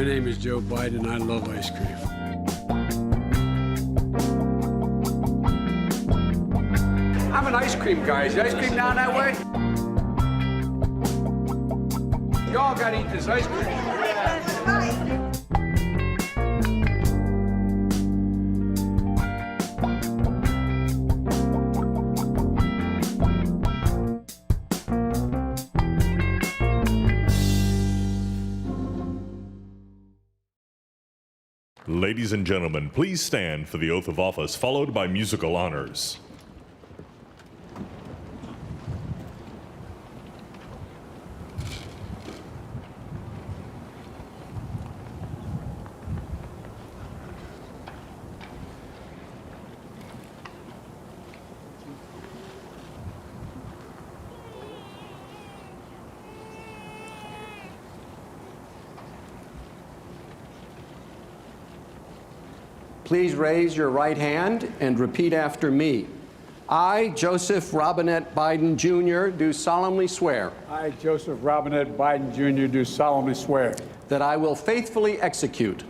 My name is Joe Biden, and I love ice cream. I'm an ice cream guy. Is the ice cream down that way? Y'all gotta eat this ice cream. Ladies and gentlemen, please stand for the oath of office, followed by musical honors. Please raise your right hand and repeat after me. I, Joseph Robinette Biden, Jr., do solemnly swear I, Joseph Robinette Biden, Jr., do solemnly swear that I will faithfully execute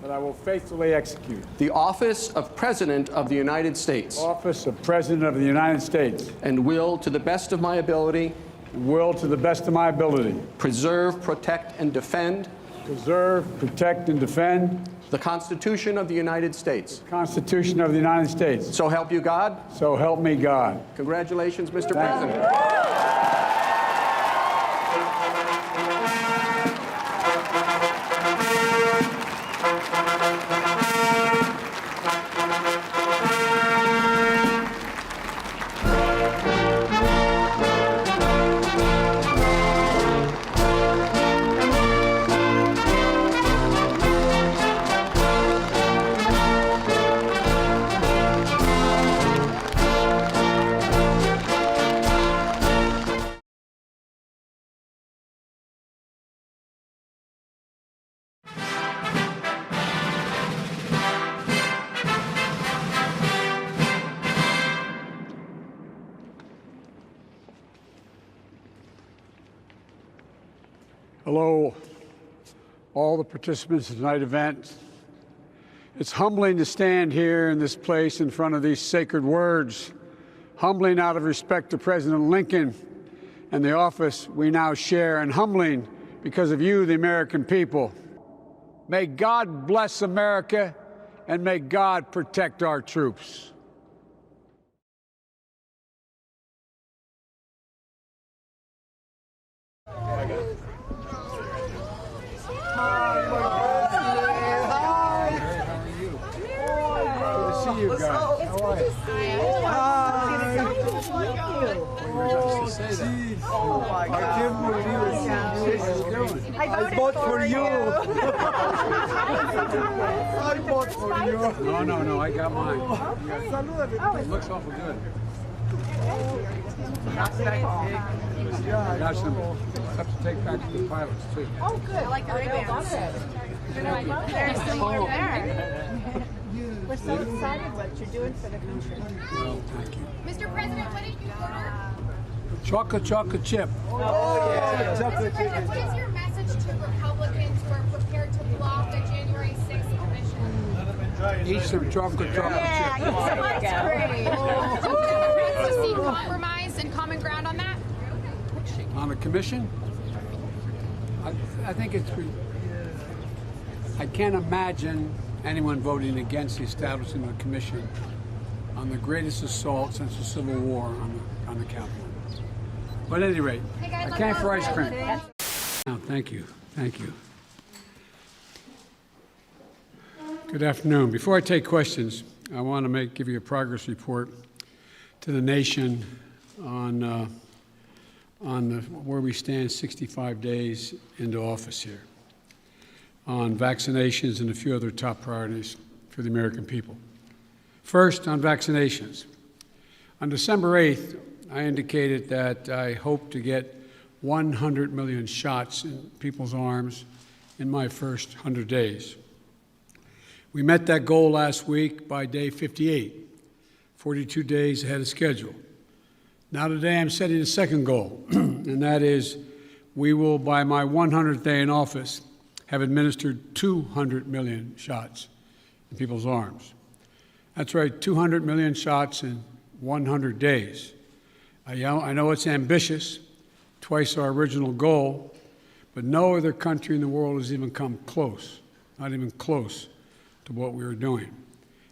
that I will faithfully execute the office of President of the United States the office of President of the United States and will, to the best of my ability, and will, to the best of my ability, preserve, protect, and defend preserve, protect, and defend the Constitution of the United States. the Constitution of the United States. So help you God. So help me God. Congratulations, Mr. Thank you. President. Hello, all the participants in tonight's event. It's humbling to stand here in this place in front of these sacred words, humbling out of respect to President Lincoln and the office we now share, and humbling because of you, the American people. May God bless America, and may God protect our troops. You guys. How are you? Oh my God. I vote for you. I vote for you. No, I got mine. It looks awful good. Got some stuff to take back to the pilots, too. Oh, good. I like the Ray-Bans. There's some more there. We're so excited what you're doing for the country. Well, thank you. Mr. President, what did you order? Chocolate chip. Oh, yeah. Mr. President, what is your message to Republicans who are prepared to block the January 6th commission? Eat some chocolate chip. That's great. To seek compromise and common ground on that? On the commission? I think it's... I can't imagine anyone voting against the establishment of a commission on the greatest assault since the Civil War on the Capitol. But at any rate, I came for ice cream. Oh, thank you. Good afternoon. Before I take questions, I want to give you a progress report to the nation on where we stand 65 days into office here, on vaccinations and a few other top priorities for the American people. First, on vaccinations. On December 8th, I indicated that I hope to get 100 million shots in people's arms in my first 100 days. We met that goal last week by day 58, 42 days ahead of schedule. Now today I'm setting a second goal, and that is we will, by my 100th day in office, have administered 200 million shots in people's arms. That's right, 200 million shots in 100 days. I know it's ambitious, twice our original goal, but no other country in the world has even come close, not even close to what we are doing.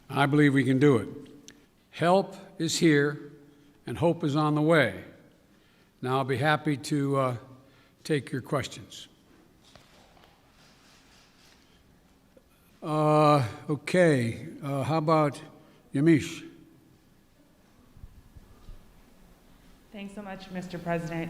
I believe we can do it. Help is here, and hope is on the way. Now, I'll be happy to take your questions. Okay, how about Yamiche? Thanks so much, Mr. President.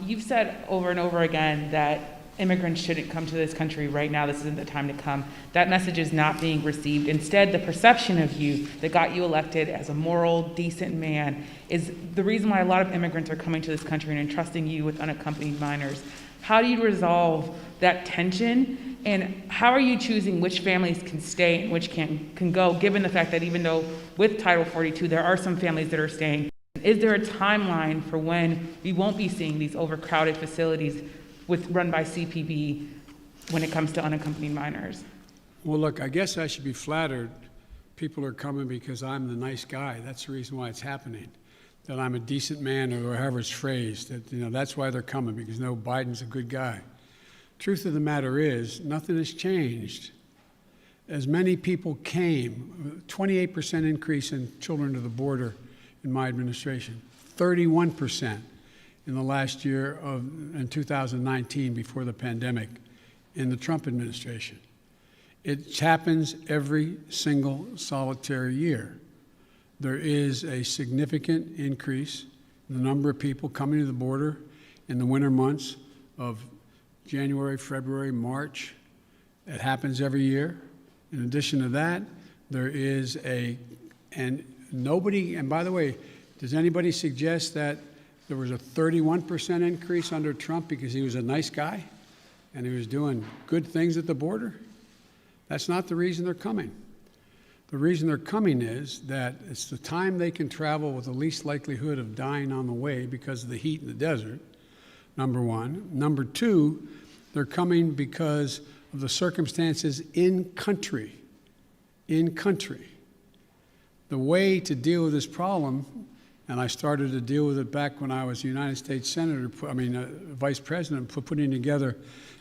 You've said over and over again that immigrants shouldn't come to this country right now. This isn't the time to come. That message is not being received. Instead, the perception of you that got you elected as a moral, decent man is the reason why a lot of immigrants are coming to this country and entrusting you with unaccompanied minors. How do you resolve that tension? And how are you choosing which families can stay and which can go, given the fact that even though with Title 42, there are some families that are staying? Is there a timeline for when we won't be seeing these overcrowded facilities run by CPB when it comes to unaccompanied minors? Well, look, I guess I should be flattered. People are coming because I'm the nice guy. That's the reason why it's happening. That I'm a decent man, or however it's phrased. That, that's why they're coming, because Biden's a good guy. Truth of the matter is, nothing has changed. As many people came, 28% increase in children to the border in my administration, 31% in the last year in 2019 before the pandemic in the Trump administration. It happens every single solitary year. There is a significant increase in the number of people coming to the border in the winter months of January, February, March. It happens every year. In addition to that, there is and by the way, does anybody suggest that there was a 31% increase under Trump because he was a nice guy and he was doing good things at the border? That's not the reason they're coming. The reason they're coming is that it's the time they can travel with the least likelihood of dying on the way because of the heat in the desert, number one. Number two, they're coming because of the circumstances in country. In country. The way to deal with this problem, and I started to deal with it back when I was United States Vice President, putting together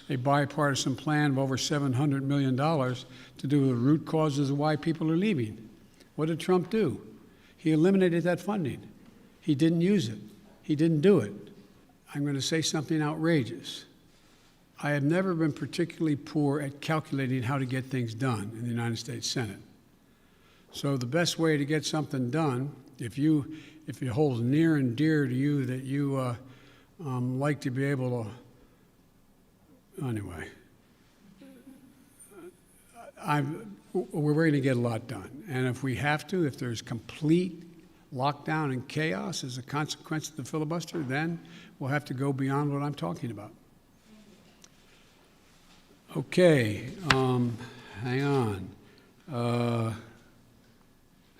a bipartisan plan of over $700 million to do with the root causes of why people are leaving. What did Trump do? He eliminated that funding. He didn't use it. He didn't do it. I'm going to say something outrageous. I have never been particularly poor at calculating how to get things done in the United States Senate. So the best way to get something done, if it holds near and dear to you that you like to be able to, anyway, we're going to get a lot done. And if we have to, if there's complete lockdown and chaos as a consequence of the filibuster, then we'll have to go beyond what I'm talking about. Okay, hang on.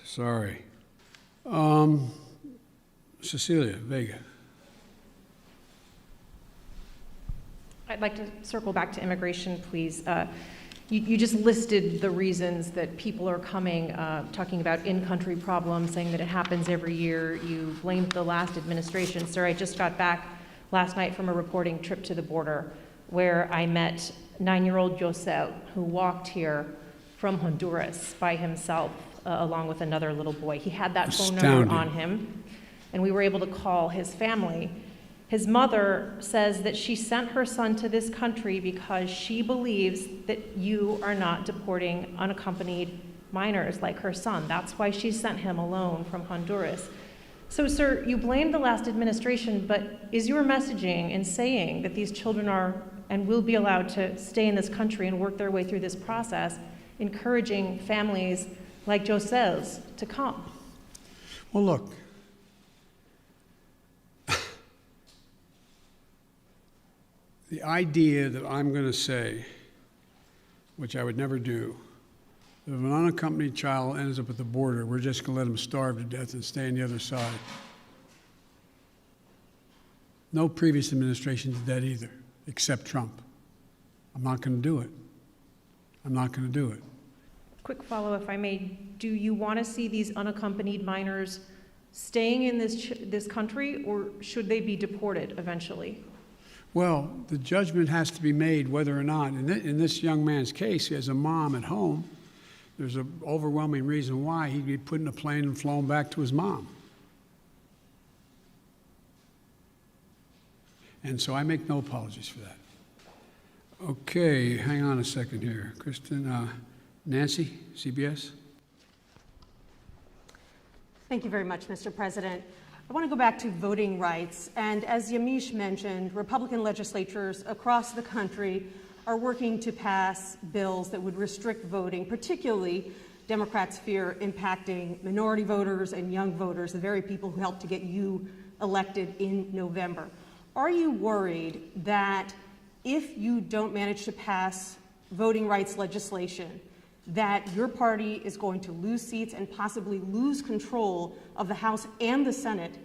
Sorry. Cecilia Vega. I'd like to circle back to immigration, please. You just listed the reasons that people are coming, talking about in-country problems, saying that it happens every year. You blamed the last administration. Sir, I just got back last night from a reporting trip to the border where I met 9-year-old Josel, who walked here from Honduras by himself, along with another little boy. He had that phone number on him, and we were able to call his family. His mother says that she sent her son to this country because she believes that you are not deporting unaccompanied minors like her son. That's why she sent him alone from Honduras. So, sir, you blame the last administration, but is your messaging in saying that these children are and will be allowed to stay in this country and work their way through this process, encouraging families like Josel's to come? Well, look, the idea that I'm going to say, which I would never do, that if an unaccompanied child ends up at the border, we're just going to let him starve to death and stay on the other side. No previous administration did that either, except Trump. I'm not going to do it. I'm not going to do it. Quick follow, if I may. Do you want to see these unaccompanied minors staying in this country, or should they be deported eventually? Well, the judgment has to be made whether or not, in this young man's case, he has a mom at home. There's an overwhelming reason why he'd be put in a plane and flown back to his mom. And so I make no apologies for that. Okay, hang on a second here. Kristen, Nancy, CBS? Thank you very much, Mr. President. I want to go back to voting rights. And as Yamiche mentioned, Republican legislatures across the country are working to pass bills that would restrict voting, particularly Democrats fear impacting minority voters and young voters, the very people who helped to get you elected in November. Are you worried that if you don't manage to pass voting rights legislation, that your party is going to lose seats and possibly lose control of the House and the Senate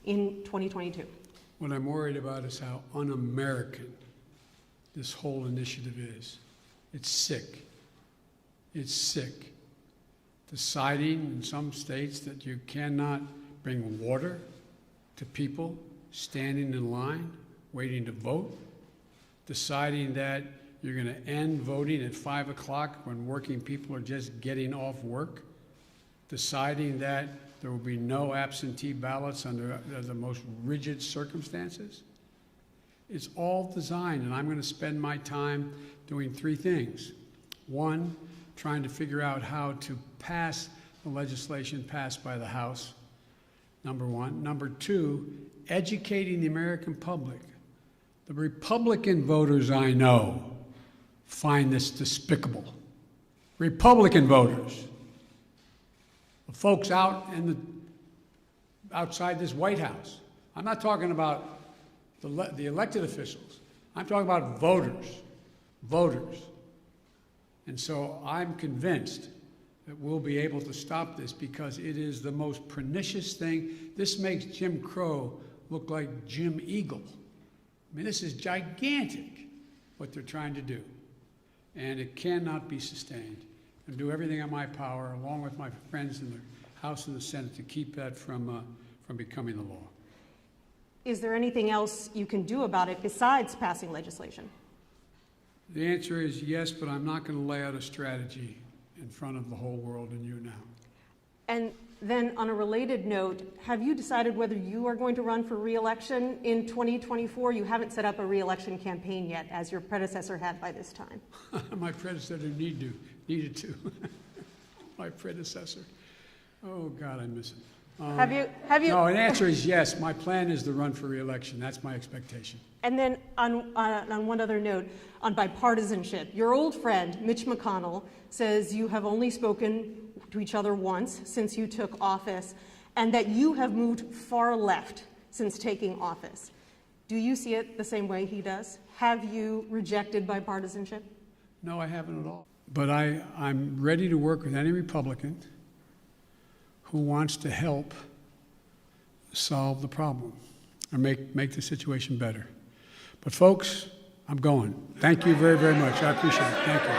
in 2022? What I'm worried about is how un-American this whole initiative is. It's sick. It's sick. Deciding in some states that you cannot bring water to people standing in line, waiting to vote. Deciding that you're going to end voting at 5 o'clock when working people are just getting off work. Deciding that there will be no absentee ballots under the most rigid circumstances. It's all designed, and I'm going to spend my time doing three things. One, trying to figure out how to pass the legislation passed by the House, number one. Number two, educating the American public. The Republican voters I know find this despicable. Republican voters. The folks outside this White House. I'm not talking about the elected officials. I'm talking about voters. Voters. And so I'm convinced that we'll be able to stop this because it is the most pernicious thing. This makes Jim Crow look like Jim Eagle. I mean, this is gigantic, what they're trying to do. And it cannot be sustained. And do everything in my power, along with my friends in the House and the Senate, to keep that from becoming the law. Is there anything else you can do about it besides passing legislation? The answer is yes, but I'm not going to lay out a strategy in front of the whole world and you now. And then on a related note, have you decided whether you are going to run for re-election in 2024? You haven't set up a re-election campaign yet, as your predecessor had by this time. My predecessor needed to. My predecessor. Oh, God, I miss him. Have you? No, the answer is yes. My plan is to run for re-election. That's my expectation. And then on one other note, on bipartisanship, your old friend, Mitch McConnell, says you have only spoken to each other once since you took office, and that you have moved far left since taking office. Do you see it the same way he does? Have you rejected bipartisanship? No, I haven't at all. But I'm ready to work with any Republican who wants to help solve the problem or make the situation better. But folks, I'm going. Thank you very, very much. I appreciate it. Thank you.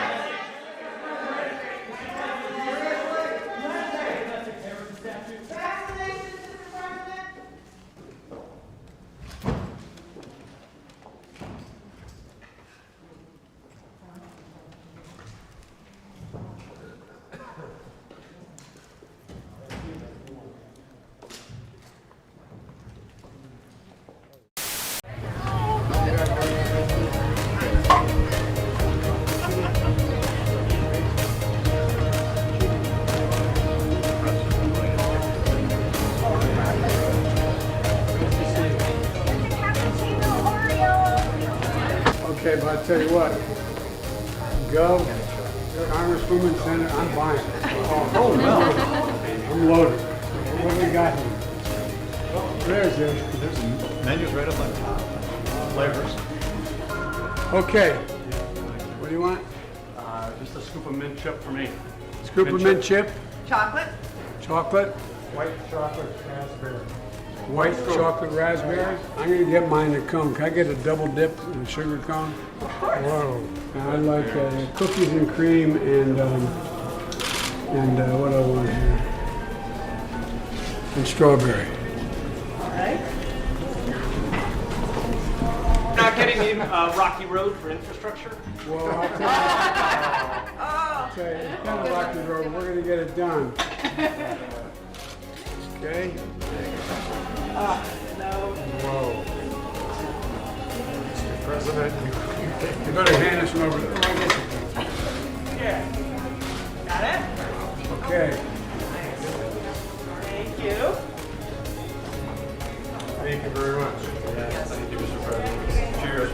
Okay, but I'll tell you what, Gov, Congresswoman, Senator, I'm buying it. Oh, no. I'm loaded. What do we got here? There's it. There's menus right up on top. Flavors. Okay. What do you want? Just a scoop of mint chip for me. Scoop of mint chip? Chocolate? Chocolate? White chocolate raspberry. White chocolate raspberry. I'm gonna get mine in a cone. Can I get a double dip in a sugar cone? Whoa. And I like cookies and cream and what do I want here? And strawberry. Not getting in Rocky Road for infrastructure? Well, I'll tell you, it's kind of rocky road. We're gonna get it done. Okay? Whoa. Mr. President, you better hand us over there. Yeah. Got it? Okay. Thank you. Thank you very much. Thank you, Mr. President. Cheers.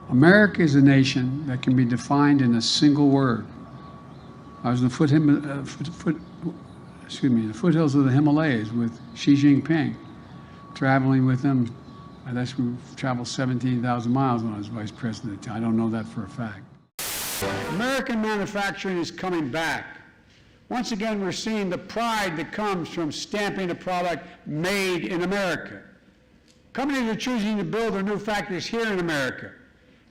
America is a nation that can be defined in a single word. I was in the foothills of the Himalayas with Xi Jinping, traveling with him. I guess we traveled 17,000 miles when I was vice president. I don't know that for a fact. American manufacturing is coming back. Once again, we're seeing the pride that comes from stamping a product made in America. Companies are choosing to build their new factories here in America.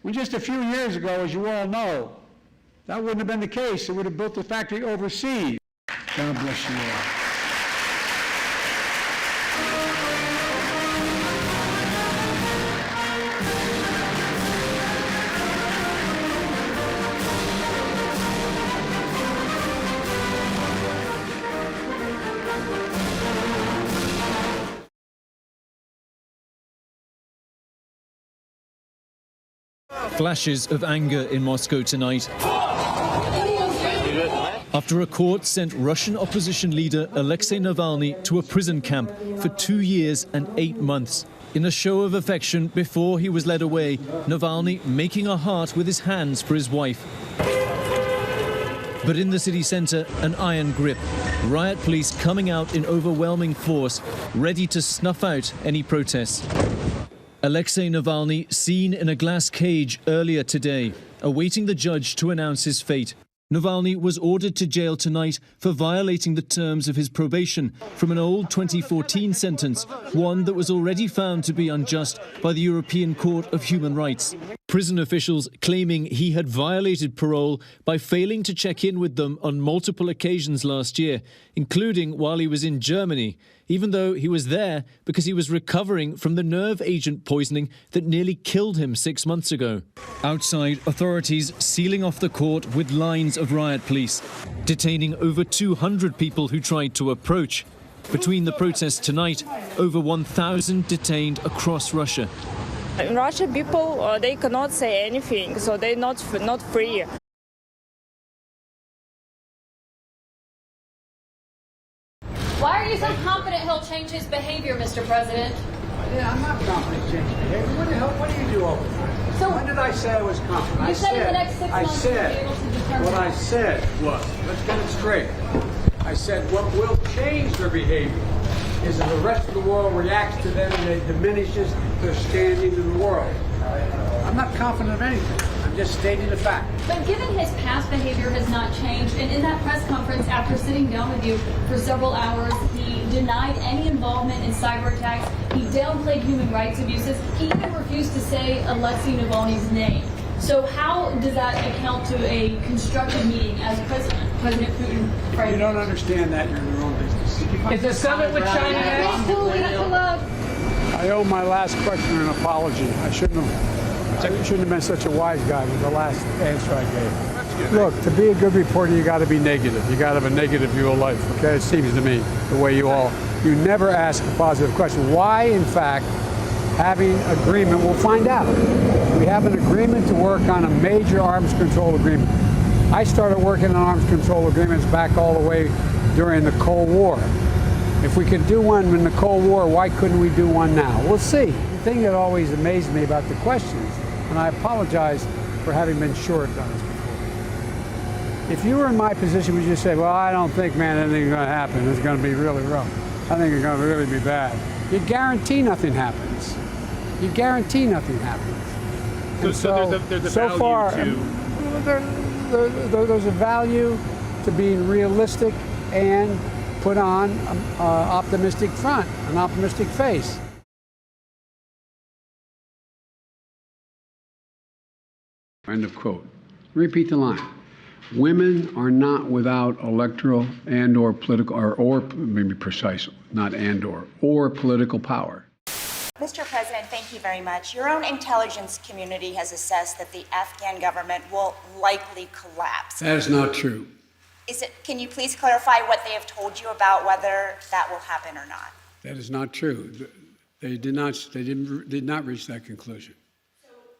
When just a few years ago, as you all know, that wouldn't have been the case. They would have built the factory overseas. God bless you all. Flashes of anger in Moscow tonight after a court sent Russian opposition leader Alexei Navalny to a prison camp for 2 years and 8 months. In a show of affection before he was led away, Navalny making a heart with his hands for his wife. But in the city centre, an iron grip. Riot police coming out in overwhelming force, ready to snuff out any protests. Alexei Navalny seen in a glass cage earlier today, awaiting the judge to announce his fate. Navalny was ordered to jail tonight for violating the terms of his probation from an old 2014 sentence, one that was already found to be unjust by the European Court of Human Rights. Prison officials claiming he had violated parole by failing to check in with them on multiple occasions last year, including while he was in Germany, even though he was there because he was recovering from the nerve agent poisoning that nearly killed him 6 months ago. Outside, authorities sealing off the court with lines of riot police, detaining over 200 people who tried to approach. Between the protests tonight, over 1,000 detained across Russia. In Russia, people, they cannot say anything, so they're not free. Why are you so confident he'll change his behavior, Mr. President? Yeah, I'm not confident in changing behavior. What the hell? What do you do all the time? So when did I say I was confident? You said in the next 6 months you'll be able to determine. What I said was, let's get it straight. I said what will change their behavior is that the rest of the world reacts to them and it diminishes their standing in the world. I'm not confident of anything. I'm just stating the fact. But given his past behavior has not changed, and in that press conference after sitting down with you for several hours, he denied any involvement in cyber attacks, he downplayed human rights abuses, he even refused to say Alexei Navalny's name. So how does that account to a constructive meeting as President Putin? You don't understand that, you're in your own business. Is the summit with China next? I owe my last question an apology. I shouldn't have been such a wise guy with the last answer I gave. Look, to be a good reporter, you got to be negative. You got to have a negative view of life, okay? It seems to me, the way you never ask a positive question. Why, in fact, having agreement, we'll find out. We have an agreement to work on a major arms control agreement. I started working on arms control agreements back all the way during the Cold War. If we could do one in the Cold War, why couldn't we do one now? We'll see. The thing that always amazed me about the questions, and I apologize for having been short on this before. If you were in my position, would you say, well, I don't think, man, anything's going to happen. It's going to be really rough. I think it's going to really be bad. You guarantee nothing happens. You guarantee nothing happens. So there's a value far, to... there's a value to being realistic and put on an optimistic front, an optimistic face. End of quote. Repeat the line. Women are not without electoral and or political, or maybe precise, not and or political power. Mr. President, thank you very much. Your own intelligence community has assessed that the Afghan government will likely collapse. That is not true. Can you please clarify what they have told you about whether that will happen or not? That is not true. They did not reach that conclusion.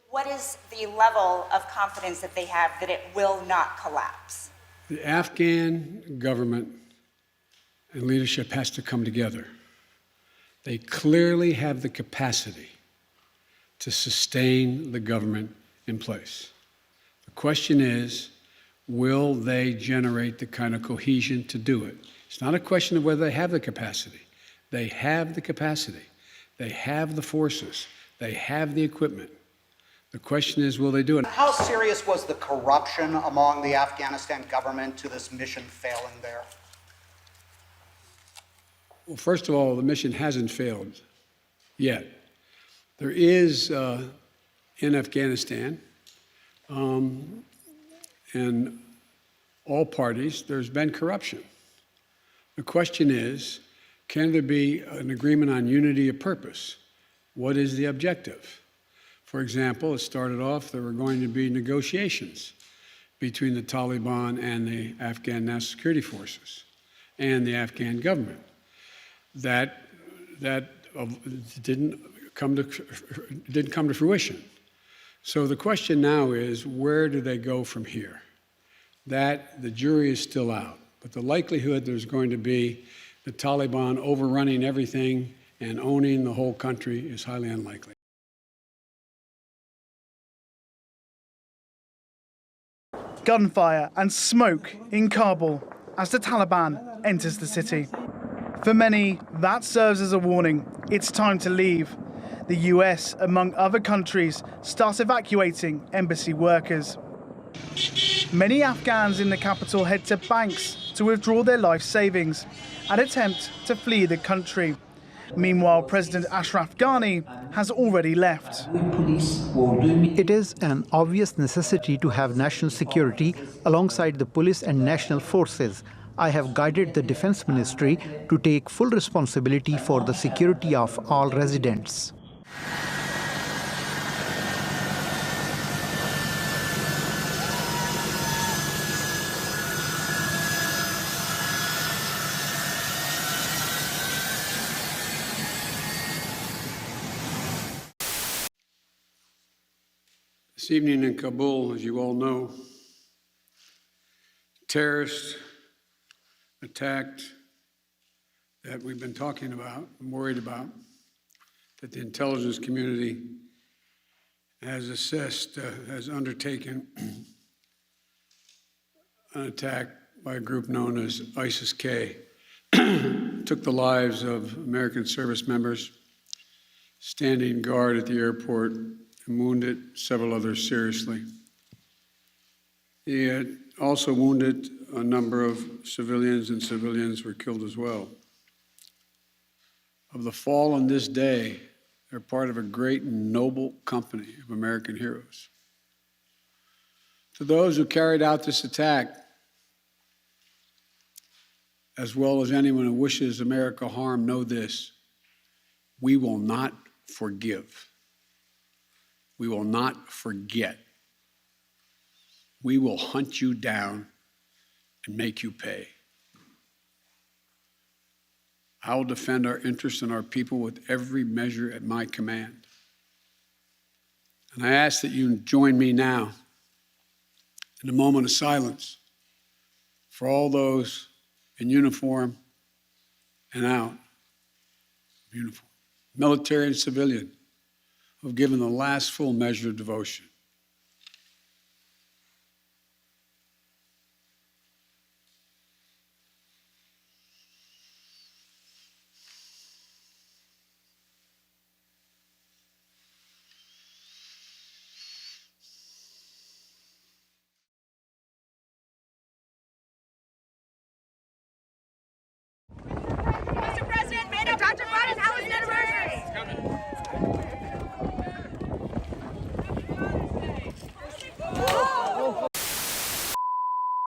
What is the level of confidence that they have that it will not collapse? The Afghan government and leadership has to come together. They clearly have the capacity to sustain the government in place. The question is, will they generate the kind of cohesion to do it? It's not a question of whether they have the capacity. They have the capacity. They have the forces. They have the equipment. The question is, will they do it? How serious was the corruption among the Afghanistan government to this mission failing there? Well, first of all, the mission hasn't failed yet. There is, in Afghanistan, in all parties, there's been corruption. The question is, can there be an agreement on unity of purpose? What is the objective? For example, it started off, there were going to be negotiations between the Taliban and the Afghan National Security Forces and the Afghan government. That didn't come to fruition. So the question now is, where do they go from here? That the jury is still out, but the likelihood there's going to be the Taliban overrunning everything and owning the whole country is highly unlikely. Gunfire and smoke in Kabul as the Taliban enters the city. For many, that serves as a warning. It's time to leave. The US, among other countries, starts evacuating embassy workers. Many Afghans in the capital head to banks to withdraw their life savings and attempt to flee the country. Meanwhile, President Ashraf Ghani has already left. It is an obvious necessity to have national security alongside the police and national forces. I have guided the Defense Ministry to take full responsibility for the security of all residents. This evening in Kabul, as you all know, terrorists attacked that we've been talking about and worried about, that the intelligence community has assessed, has undertaken an attack by a group known as ISIS-K. Took the lives of American service members standing guard at the airport and wounded several others seriously. He had also wounded a number of civilians, and civilians were killed as well. Of the fallen this day, they're part of a great and noble company of American heroes. To those who carried out this attack, as well as anyone who wishes America harm, know this: we will not forgive. We will not forget. We will hunt you down and make you pay. I will defend our interests and our people with every measure at my command. And I ask that you join me now in a moment of silence for all those in uniform and out of uniform, military and civilian, who have given the last full measure of devotion.